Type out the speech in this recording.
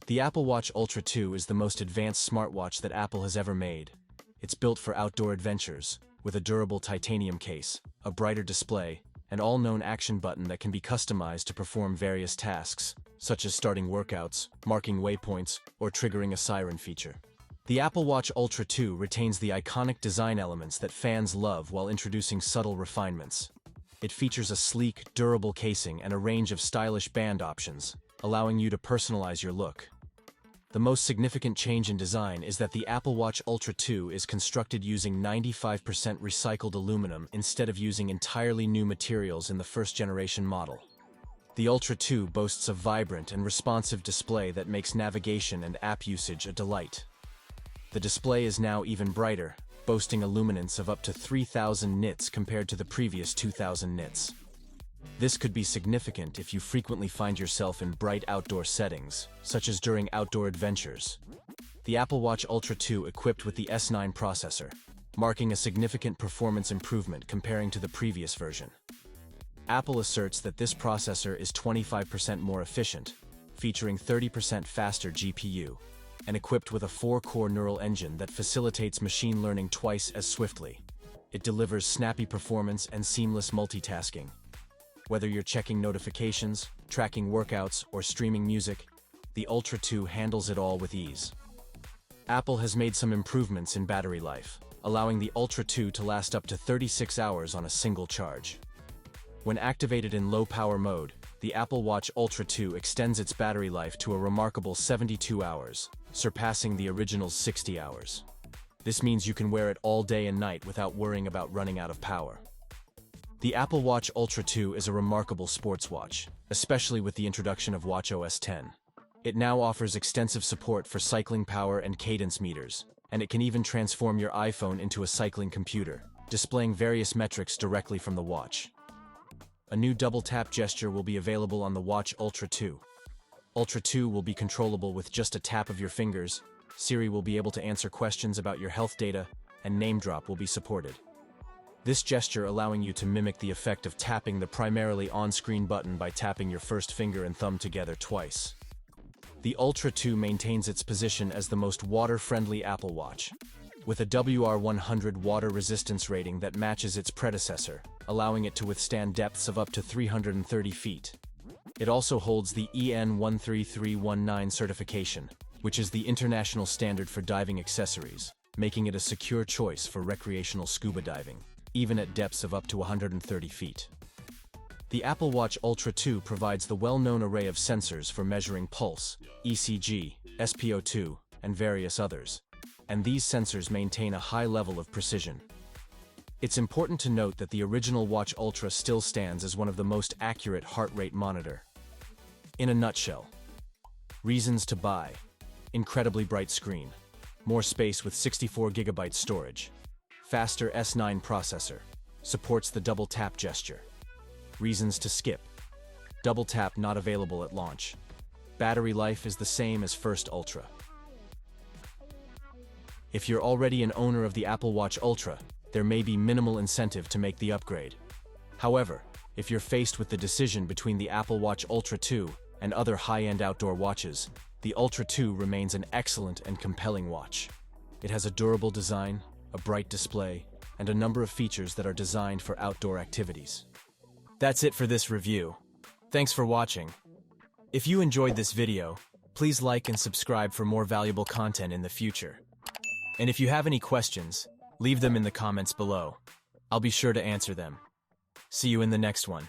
The Apple Watch Ultra 2 is the most advanced smartwatch that Apple has ever made. It's built for outdoor adventures, with a durable titanium case, a brighter display, and all-known action button that can be customized to perform various tasks, such as starting workouts, marking waypoints, or triggering a siren feature. The Apple Watch Ultra 2 retains the iconic design elements that fans love while introducing subtle refinements. It features a sleek, durable casing and a range of stylish band options, allowing you to personalize your look. The most significant change in design is that the Apple Watch Ultra 2 is constructed using 95% recycled aluminum instead of using entirely new materials in the first-generation model. The Ultra 2 boasts a vibrant and responsive display that makes navigation and app usage a delight. The display is now even brighter, boasting a luminance of up to 3,000 nits compared to the previous 2,000 nits. This could be significant if you frequently find yourself in bright outdoor settings, such as during outdoor adventures. The Apple Watch Ultra 2 equipped with the S9 processor, marking a significant performance improvement comparing to the previous version. Apple asserts that this processor is 25% more efficient, featuring 30% faster GPU, and equipped with a 4-core neural engine that facilitates machine learning twice as swiftly. It delivers snappy performance and seamless multitasking. Whether you're checking notifications, tracking workouts, or streaming music, the Ultra 2 handles it all with ease. Apple has made some improvements in battery life, allowing the Ultra 2 to last up to 36 hours on a single charge. When activated in low-power mode, the Apple Watch Ultra 2 extends its battery life to a remarkable 72 hours, surpassing the original's 60 hours. This means you can wear it all day and night without worrying about running out of power. The Apple Watch Ultra 2 is a remarkable sports watch, especially with the introduction of watchOS 10. It now offers extensive support for cycling power and cadence meters, and it can even transform your iPhone into a cycling computer, displaying various metrics directly from the watch. A new double-tap gesture will be available on the Watch Ultra 2. Ultra 2 will be controllable with just a tap of your fingers, Siri will be able to answer questions about your health data, and name drop will be supported. This gesture allowing you to mimic the effect of tapping the primarily on-screen button by tapping your first finger and thumb together twice. The Ultra 2 maintains its position as the most water-friendly Apple Watch, with a WR100 water resistance rating that matches its predecessor, allowing it to withstand depths of up to 330 feet. It also holds the EN 13319 certification, which is the international standard for diving accessories, making it a secure choice for recreational scuba diving, even at depths of up to 130 feet. The Apple Watch Ultra 2 provides the well-known array of sensors for measuring pulse, ECG, SpO2, and various others, and these sensors maintain a high level of precision. It's important to note that the original Watch Ultra still stands as one of the most accurate heart rate monitor. In a nutshell, reasons to buy: incredibly bright screen, more space with 64GB storage, faster S9 processor, supports the double tap gesture. Reasons to skip: double tap not available at launch. Battery life is the same as first Ultra. If you're already an owner of the Apple Watch Ultra, there may be minimal incentive to make the upgrade. However, if you're faced with the decision between the Apple Watch Ultra 2 and other high-end outdoor watches, the Ultra 2 remains an excellent and compelling watch. It has a durable design, a bright display, and a number of features that are designed for outdoor activities. That's it for this review. Thanks for watching. If you enjoyed this video, please like and subscribe for more valuable content in the future. And if you have any questions, leave them in the comments below. I'll be sure to answer them. See you in the next one.